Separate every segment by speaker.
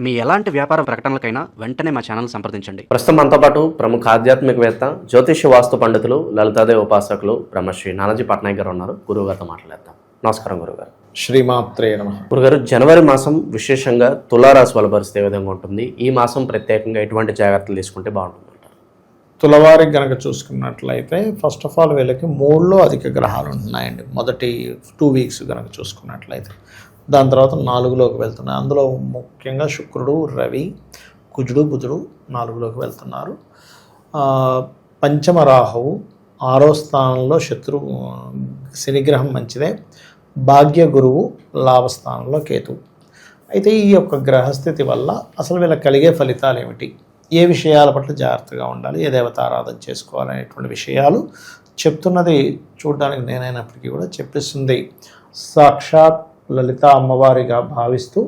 Speaker 1: మీ ఎలాంటి వ్యాపార ప్రకటనలకైనా వెంటనే మా ఛానల్ సంప్రదించండి.
Speaker 2: ప్రస్తుతం మనతో పాటు ప్రముఖ ఆధ్యాత్మికవేత్త, జ్యోతిష్య వాస్తు పండితులు, లలితాదేవి ఉపాసకులు బ్రహ్మశ్రీ నానాజీ పట్నాయక్ గారు ఉన్నారు. గురువుగారితో మాట్లాడేద్దాం. నమస్కారం గురుగారు.
Speaker 3: శ్రీమాత్రే నమః.
Speaker 2: గురుగారు, జనవరి మాసం విశేషంగా తులారాశి వాళ్ళ పరిస్థితి ఏ విధంగా ఉంటుంది? ఈ మాసం ప్రత్యేకంగా ఎటువంటి జాగ్రత్తలు తీసుకుంటే బాగుంటుంది?
Speaker 3: తులవారికి గనక చూసుకున్నట్లయితే ఫస్ట్ ఆఫ్ ఆల్ వీళ్ళకి 3లో అధిక గ్రహాలు ఉంటున్నాయండి. మొదటి 2 వీక్స్ కనుక చూసుకున్నట్లయితే, దాని తర్వాత 4లోకి వెళ్తున్నాయి. అందులో ముఖ్యంగా శుక్రుడు, రవి, కుజుడు, బుధుడు 4లోకి వెళ్తున్నారు. పంచమ రాహువు 6వ స్థానంలో, శనిగ్రహం మంచిదే. భాగ్య గురువు లాభస్థానంలో కేతువు. అయితే ఈ యొక్క గ్రహస్థితి వల్ల అసలు వీళ్ళకి కలిగే ఫలితాలు ఏమిటి, ఏ విషయాల పట్ల జాగ్రత్తగా ఉండాలి, ఏ దేవతారాధన చేసుకోవాలనేటువంటి విషయాలు చెప్తున్నది చూడడానికి నేనైనప్పటికీ కూడా చెప్పిస్తుంది సాక్షాత్ లలిత అమ్మవారిగా భావిస్తూ,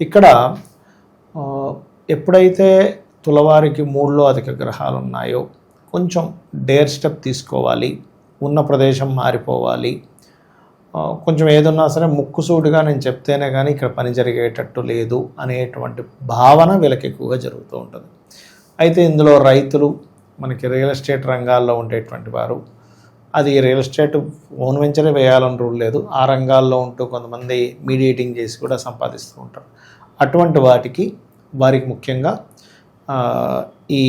Speaker 3: ఇక్కడ ఎప్పుడైతే తులవారికి 3లో అధిక గ్రహాలు ఉన్నాయో కొంచెం డేర్ స్టెప్ తీసుకోవాలి, ఉన్న ప్రదేశం మారిపోవాలి, కొంచెం ఏదున్నా సరే ముక్కుసూటిగా నేను చెప్తేనే కానీ ఇక్కడ పని జరిగేటట్టు లేదు అనేటువంటి భావన వీళ్ళకి ఎక్కువగా జరుగుతూ ఉంటుంది. అయితే ఇందులో రైతులు, మనకి రియల్ ఎస్టేట్ రంగాల్లో ఉండేటువంటి వారు, అది రియల్ ఎస్టేట్ ఓన్ వెంచరే వేయాలని రూల్ లేదు, ఆ రంగాల్లో ఉంటూ కొంతమంది మీడియేటింగ్ చేసి కూడా సంపాదిస్తూ ఉంటారు. అటువంటి వారికి ముఖ్యంగా ఈ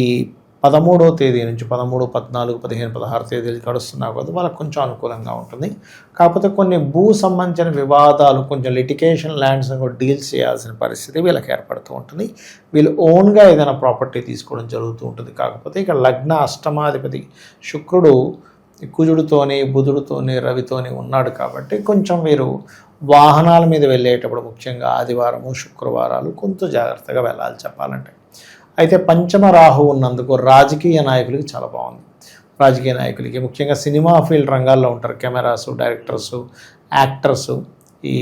Speaker 3: 13వ తేదీ నుంచి 13, 14, 15, 16 తేదీలు గడుస్తున్నా కదా వాళ్ళకి కొంచెం అనుకూలంగా ఉంటుంది. కాకపోతే కొన్ని భూ సంబంధించిన వివాదాలు, కొంచెం లిటిగేషన్ ల్యాండ్స్ కూడా డీల్స్ చేయాల్సిన పరిస్థితి వీళ్ళకి ఏర్పడుతూ ఉంటుంది. వీళ్ళు ఓన్గా ఏదైనా ప్రాపర్టీ తీసుకోవడం జరుగుతూ ఉంటుంది. కాకపోతే ఇక్కడ లగ్న అష్టమాధిపతి శుక్రుడు కుజుడితోని, బుధుడితోని, రవితోని ఉన్నాడు కాబట్టి కొంచెం వీరు వాహనాల మీద వెళ్ళేటప్పుడు ముఖ్యంగా ఆదివారము, శుక్రవారాలు కొంచెం జాగ్రత్తగా వెళ్ళాలి చెప్పాలంటే. అయితే పంచమ రాహు ఉన్నందుకు రాజకీయ నాయకులకి చాలా బాగుంది. రాజకీయ నాయకులకి ముఖ్యంగా సినిమా ఫీల్డ్ రంగాల్లో ఉంటారు, కెమెరాసు, డైరెక్టర్సు, యాక్టర్సు, ఈ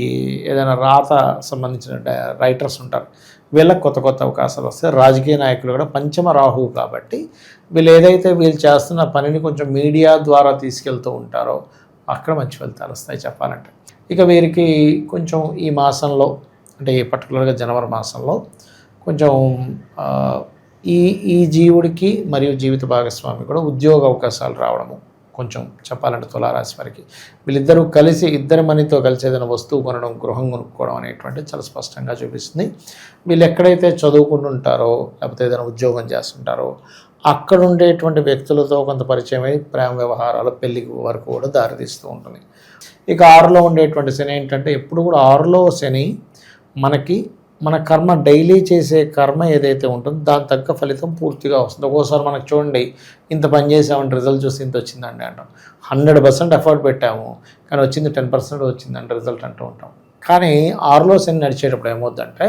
Speaker 3: ఏదైనా రాత సంబంధించిన రైటర్స్ ఉంటారు, వీళ్ళకి కొత్త కొత్త అవకాశాలు వస్తాయి. రాజకీయ నాయకులు కూడా పంచమ రాహు కాబట్టి వీళ్ళు చేస్తున్న పనిని కొంచెం మీడియా ద్వారా తీసుకెళ్తూ ఉంటారో అక్కడ మంచి ఫలితాలు వస్తాయి చెప్పాలంటే. ఇక వీరికి కొంచెం ఈ మాసంలో, అంటే పర్టికులర్గా జనవరి మాసంలో కొంచెం ఈ జీవుడికి మరియు జీవిత భాగస్వామి కూడా ఉద్యోగ అవకాశాలు రావడము కొంచెం చెప్పాలంటే తులారాశి వారికి వీళ్ళిద్దరూ కలిసి, ఇద్దరి మనీతో కలిసి ఏదైనా వస్తువు కొనడం, గృహం కొనుక్కోవడం అనేటువంటి చాలా స్పష్టంగా చూపిస్తుంది. వీళ్ళు ఎక్కడైతే చదువుకుంటుంటారో లేకపోతే ఏదైనా ఉద్యోగం చేస్తుంటారో అక్కడ ఉండేటువంటి వ్యక్తులతో కొంత పరిచయమై ప్రేమ వ్యవహారాలు, పెళ్లికి వరకు కూడా దారితీస్తూ ఉంటుంది. ఇక 6లో ఉండేటువంటి శని ఏంటంటే, ఎప్పుడు కూడా 6లో శని మన కర్మ, డైలీ చేసే కర్మ ఏదైతే ఉంటుందో దాని తగ్గ ఫలితం పూర్తిగా వస్తుంది. ఒక్కోసారి మనకు చూడండి, ఇంత పని చేసామంటే రిజల్ట్ చూసి ఇంత వచ్చిందండి అంటాం. 100% ఎఫర్ట్ పెట్టాము కానీ వచ్చింది 10% వచ్చిందండి రిజల్ట్ అంటూ ఉంటాం. కానీ 6లో శని నడిచేటప్పుడు ఏమవుతుందంటే,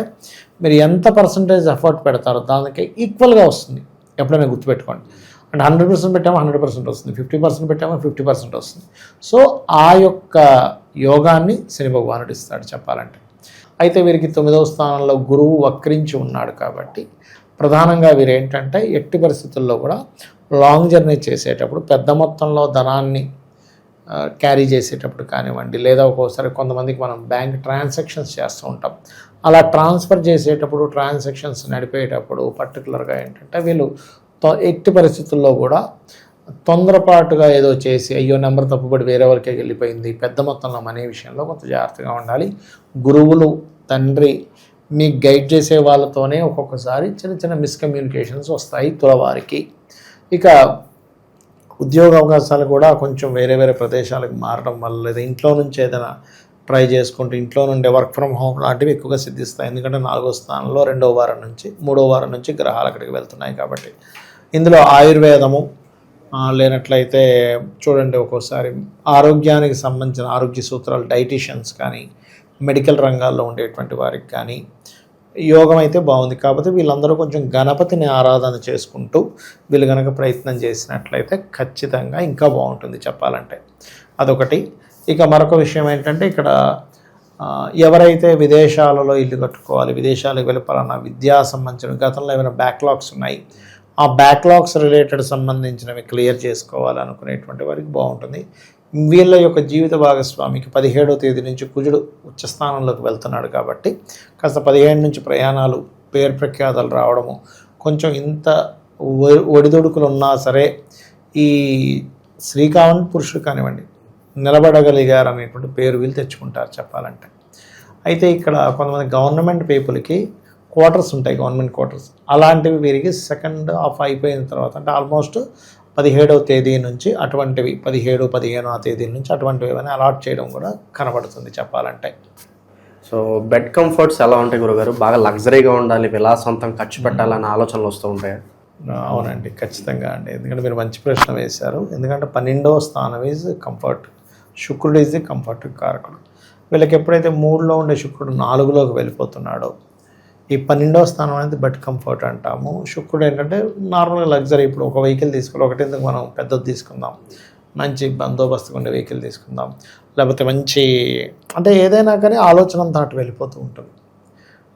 Speaker 3: మీరు ఎంత పర్సంటేజ్ ఎఫర్ట్ పెడతారో దానికి ఈక్వల్గా వస్తుంది. ఎప్పుడైనా గుర్తుపెట్టుకోండి. అంటే 100% పెట్టామో 100% వస్తుంది, 50% పెట్టామో 50% వస్తుంది. సో ఆ యొక్క యోగాన్ని శని భగవానుడు ఇస్తాడు చెప్పాలంటే. అయితే వీరికి 9వ స్థానంలో గురువు వక్రించి ఉన్నాడు కాబట్టి ప్రధానంగా వీరు ఏంటంటే, ఎట్టి పరిస్థితుల్లో కూడా లాంగ్ జర్నీ చేసేటప్పుడు, పెద్ద మొత్తంలో ధనాన్ని క్యారీ చేసేటప్పుడు కానివ్వండి, లేదా ఒక్కోసారి కొంతమందికి మనం బ్యాంక్ ట్రాన్సాక్షన్స్ చేస్తూ ఉంటాం, అలా ట్రాన్స్ఫర్ చేసేటప్పుడు, ట్రాన్సాక్షన్స్ నడిపేటప్పుడు పర్టికులర్గా ఏంటంటే వీళ్ళు ఎట్టి పరిస్థితుల్లో కూడా తొందరపాటుగా ఏదో చేసి అయ్యో నెంబర్ తప్పుబడి వేరే వరకే వెళ్ళిపోయింది, పెద్ద మొత్తంలో మనీ విషయంలో కొంత జాగ్రత్తగా ఉండాలి. గురువులు, తండ్రి, మీకు గైడ్ చేసే వాళ్ళతోనే ఒక్కొక్కసారి చిన్న చిన్న మిస్కమ్యూనికేషన్స్ వస్తాయి తులవారికి. ఇక ఉద్యోగ అవకాశాలు కూడా కొంచెం వేరే వేరే ప్రదేశాలకు మారడం వల్ల, లేదా ఇంట్లో నుంచి ఏదైనా ట్రై చేసుకుంటూ ఇంట్లో నుండి వర్క్ ఫ్రమ్ హోమ్ లాంటివి ఎక్కువగా సిద్ధిస్తాయి. ఎందుకంటే 4వ స్థానంలో 2వ వారం నుంచి 3వ వారం నుంచి గ్రహాలు అక్కడికి వెళ్తున్నాయి కాబట్టి. ఇందులో ఆయుర్వేదము లేనట్లయితే చూడండి, ఒక్కోసారి ఆరోగ్యానికి సంబంధించిన ఆరోగ్య సూత్రాలు, డైటీషియన్స్ కానీ, మెడికల్ రంగాల్లో ఉండేటువంటి వారికి కానీ యోగం అయితే బాగుంది. కాకపోతే వీళ్ళందరూ కొంచెం గణపతిని ఆరాధన చేసుకుంటూ వీళ్ళు కనుక ప్రయత్నం చేసినట్లయితే ఖచ్చితంగా ఇంకా బాగుంటుంది చెప్పాలంటే. అదొకటి. ఇక మరొక విషయం ఏంటంటే, ఇక్కడ ఎవరైతే విదేశాలలో ఇల్లు కట్టుకోవాలి, విదేశాలకు వెళ్ళిపోవాలన్న విద్యా సంబంధించిన గతంలో ఏమైనా బ్యాక్లాగ్స్ ఉన్నాయి, ఆ బ్యాక్లాగ్స్ రిలేటెడ్ సంబంధించినవి క్లియర్ చేసుకోవాలనుకునేటువంటి వారికి బాగుంటుంది. వీళ్ళ యొక్క జీవిత భాగస్వామికి 17వ తేదీ నుంచి కుజుడు ఉచ్చస్థానంలోకి వెళ్తున్నాడు కాబట్టి కాస్త 17 నుంచి ప్రయాణాలు, పేరు ప్రఖ్యాతలు రావడము, కొంచెం ఇంత ఒడిదొడుకులు ఉన్నా సరే ఈ స్త్రీ కానివ్వండి, పురుషుడు కానివ్వండి నిలబడగలిగారు అనేటువంటి పేరు వీళ్ళు తెచ్చుకుంటారు చెప్పాలంటే. అయితే ఇక్కడ కొంతమంది గవర్నమెంట్ పీపుల్కి క్వార్టర్స్ ఉంటాయి, గవర్నమెంట్ క్వార్టర్స్, అలాంటివి వీరికి సెకండ్ హాఫ్ అయిపోయిన తర్వాత అంటే ఆల్మోస్ట్ 17వ తేదీ నుంచి అటువంటివి 17, 15వ తేదీ నుంచి అటువంటివి ఏమైనా అలాట్ చేయడం కూడా కనబడుతుంది చెప్పాలంటే.
Speaker 2: సో బెడ్ కంఫర్ట్స్ ఎలా ఉంటాయి గురుగారు? బాగా లగ్జరీగా ఉండాలి, విలాసవంతం ఖర్చు పెట్టాలన్న ఆలోచనలు వస్తూ ఉంటాయి.
Speaker 3: అవునండి, ఖచ్చితంగా అండి. ఎందుకంటే మీరు మంచి ప్రశ్న వేశారు. ఎందుకంటే 12వ స్థానం ఈజ్ కంఫర్ట్, శుక్రుడు ఈజ్ ది కంఫర్ట్ కారకుడు. వీళ్ళకి ఎప్పుడైతే 3లో ఉండే శుక్రుడు 4లోకి వెళ్ళిపోతున్నాడో ఈ 12వ స్థానం అనేది బెడ్ కంఫర్ట్ అంటాము. శుక్రుడు ఏంటంటే నార్మల్గా లగ్జరీ, ఇప్పుడు ఒక వెహికల్ తీసుకోవాలి, ఒకటి ఎందుకు మనం పెద్దది తీసుకుందాం, మంచి బందోబస్తుగా ఉండే వెహికల్ తీసుకుందాం, లేకపోతే మంచి అంటే ఏదైనా కానీ ఆలోచన అంతా అటు వెళ్ళిపోతూ ఉంటుంది,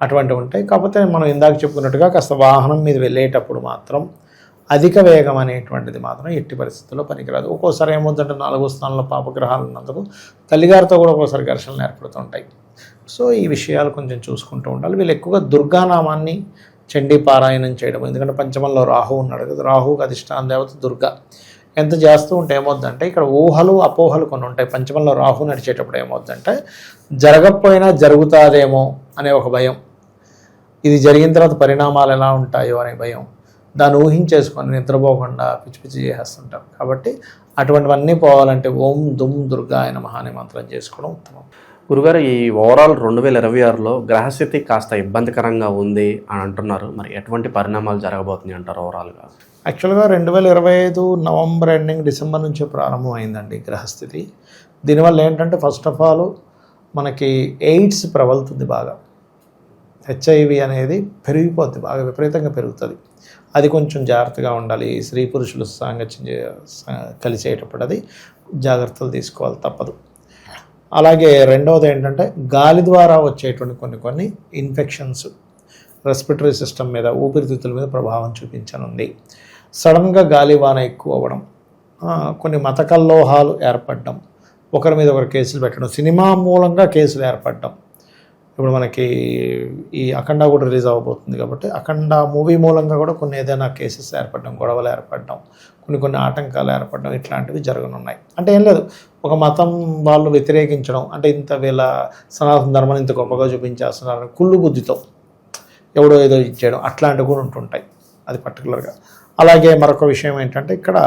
Speaker 3: అటువంటివి ఉంటాయి. కాకపోతే మనం ఇందాక చెప్పుకున్నట్టుగా కాస్త వాహనం మీద వెళ్ళేటప్పుడు మాత్రం అధిక వేగం అనేటువంటిది మాత్రం ఎట్టి పరిస్థితుల్లో పనికిరాదు. ఒక్కోసారి ఏమవుతుందంటే 4వ స్థానంలో పాపగ్రహాలు ఉన్నందుకు తల్లిగారితో కూడా ఒక్కోసారి ఘర్షణలు ఏర్పడుతుంటాయి. సో ఈ విషయాలు కొంచెం చూసుకుంటూ ఉండాలి. వీళ్ళు ఎక్కువగా దుర్గానామాన్ని చండీ పారాయణం చేయడం, ఎందుకంటే పంచమంలో రాహు ఉన్నాడు కదా, రాహుకి అధిష్టాన దేవత దుర్గా. ఎంత చేస్తూ ఉంటే ఏమవుద్దంటే ఇక్కడ ఊహలు అపోహలు కొన్ని ఉంటాయి. పంచమంలో రాహు నడిచేటప్పుడు ఏమవుద్దంటే జరగకపోయినా జరుగుతాదేమో అనే ఒక భయం, ఇది జరిగిన తర్వాత పరిణామాలు ఎలా ఉంటాయో అనే భయం, దాన్ని ఊహించేసుకొని నిద్రపోకుండా పిచ్చి పిచ్చి చేసేస్తుంటారు. కాబట్టి అటువంటివన్నీ పోవాలంటే ఓం దుమ్ దుర్గాయ నమః అనే మంత్రం చేసుకోవడం ఉత్తమం.
Speaker 2: గురుగారు, ఈ ఓవరాల్ 2026లో గ్రహస్థితి కాస్త ఇబ్బందికరంగా ఉంది అని అంటున్నారు. మరి ఎటువంటి పరిణామాలు జరగబోతున్నాయి అంటారు ఓవరాల్గా?
Speaker 3: యాక్చువల్గా 2025 నవంబర్ ఎండింగ్, డిసెంబర్ నుంచే ప్రారంభమైందండి గ్రహస్థితి. దీనివల్ల ఏంటంటే ఫస్ట్ ఆఫ్ ఆల్ మనకి ఎయిడ్స్ ప్రబలుతుంది బాగా, హెచ్ఐవి అనేది పెరిగిపోద్ది, బాగా విపరీతంగా పెరుగుతుంది. అది కొంచెం జాగ్రత్తగా ఉండాలి. స్త్రీ పురుషులు సాంగత్యం కలిసేటప్పుడు అది జాగ్రత్తలు తీసుకోవాలి, తప్పదు. అలాగే రెండవది ఏంటంటే గాలి ద్వారా వచ్చేటువంటి కొన్ని ఇన్ఫెక్షన్స్ రెస్పిటరీ సిస్టమ్ మీద, ఊపిరితిత్తుల మీద ప్రభావం చూపించనుంది. సడన్గా గాలివాన ఎక్కువ అవ్వడం, కొన్ని మత కల్లోహాలు ఏర్పడడం, ఒకరి మీద ఒకరు కేసులు పెట్టడం, సినిమా మూలంగా కేసులు ఏర్పడడం. ఇప్పుడు మనకి ఈ అఖండ కూడా రిలీజ్ అవ్వబోతుంది కాబట్టి అఖండ మూవీ మూలంగా కూడా కొన్ని ఏదైనా కేసెస్ ఏర్పడడం, గొడవలు ఏర్పడడం, కొన్ని ఆటంకాలు ఏర్పడడం, ఇట్లాంటివి జరగనున్నాయి. అంటే ఏం లేదు, ఒక మతం వాళ్ళు వ్యతిరేకించడం, అంటే ఇంత వీళ్ళ సనాతన ధర్మాన్ని ఇంత గొప్పగా చూపించేస్తున్నారు కుళ్ళు బుద్ధితో ఎవడో ఏదో ఇచ్చేయడం, అట్లాంటివి కూడా ఉంటుంటాయి, అది పర్టికులర్గా. అలాగే మరొక విషయం ఏంటంటే ఇక్కడ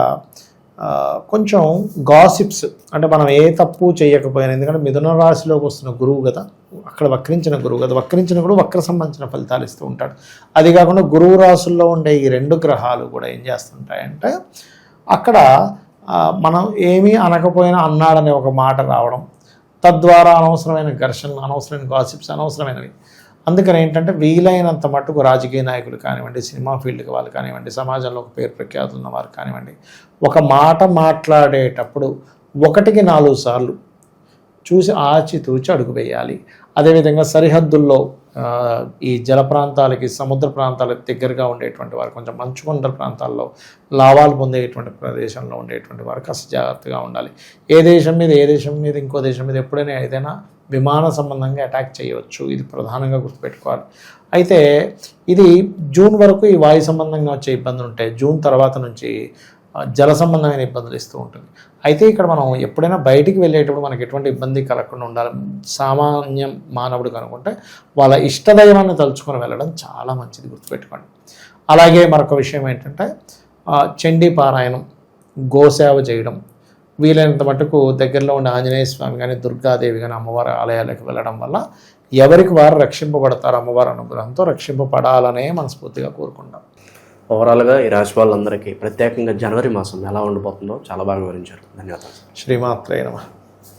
Speaker 3: కొంచెం గాసిప్స్, అంటే మనం ఏ తప్పు చేయకపోయినా, ఎందుకంటే మిథున రాశిలోకి వస్తున్న గురువు కదా, అక్కడ వక్రించిన గురువు కదా, వక్రించిన కూడా వక్ర సంబంధించిన ఫలితాలు ఇస్తూ ఉంటాడు. అది కాకుండా గురువు రాశుల్లో ఉండే ఈ 2 గ్రహాలు కూడా ఏం చేస్తుంటాయంటే అక్కడ మనం ఏమీ అనకపోయినా అన్నాడనే ఒక మాట రావడం, తద్వారా అనవసరమైన ఘర్షణలు, అనవసరమైన గాసిప్స్, అనవసరమైనవి. అందుకని ఏంటంటే వీలైనంత మట్టుకు రాజకీయ నాయకులు కానివ్వండి, సినిమా ఫీల్డ్కి వాళ్ళు కానివ్వండి, సమాజంలో ఒక పేరు ప్రఖ్యాతులు ఉన్న వారు కానివ్వండి, ఒక మాట మాట్లాడేటప్పుడు 1కి 4 సార్లు చూసి ఆచితూచి అడుగు వేయాలి. అదేవిధంగా సరిహద్దుల్లో ఈ జల ప్రాంతాలకి, సముద్ర ప్రాంతాలకు దగ్గరగా ఉండేటువంటి వారు, కొంచెం మంచుకొండ ప్రాంతాల్లో లాభాలు పొందేటువంటి ప్రదేశంలో ఉండేటువంటి వారు కాస్త జాగ్రత్తగా ఉండాలి. ఏ దేశం మీద ఇంకో దేశం మీద ఎప్పుడైనా ఏదైనా విమాన సంబంధంగా అటాక్ చేయవచ్చు, ఇది ప్రధానంగా గుర్తుపెట్టుకోవాలి. అయితే ఇది జూన్ వరకు ఈ వాయు సంబంధంగా వచ్చే ఇబ్బందులు ఉంటాయి. జూన్ తర్వాత నుంచి జల సంబంధమైన ఇబ్బందులు ఇస్తూ ఉంటుంది. అయితే ఇక్కడ మనం ఎప్పుడైనా బయటికి వెళ్ళేటప్పుడు మనకి ఎటువంటి ఇబ్బంది కలగకుండా ఉండాలి. సామాన్యం మానవుడు కనుకుంటే వాళ్ళ ఇష్టదైవాన్ని తలుచుకొని వెళ్ళడం చాలా మంచిది, గుర్తుపెట్టుకోండి. అలాగే మరొక విషయం ఏంటంటే చండీ పారాయణం, గోసేవ చేయడం, వీలైనంత మటుకు దగ్గరలో ఉండే ఆంజనేయ స్వామి కానీ, దుర్గాదేవి కానీ అమ్మవారి ఆలయాలకు వెళ్ళడం వల్ల ఎవరికి వారు రక్షింపబడతారు, అమ్మవారి అనుగ్రహంతో రక్షింపబడాలనే మనస్ఫూర్తిగా కోరుకుంటాం.
Speaker 2: ఓవరాల్గా ఈ రాశి వాళ్ళందరికీ ప్రత్యేకంగా జనవరి మాసం ఎలా ఉండిపోతుందో చాలా బాగా వివరించారు. ధన్యవాదాలు.
Speaker 3: శ్రీమాత్రే నమః.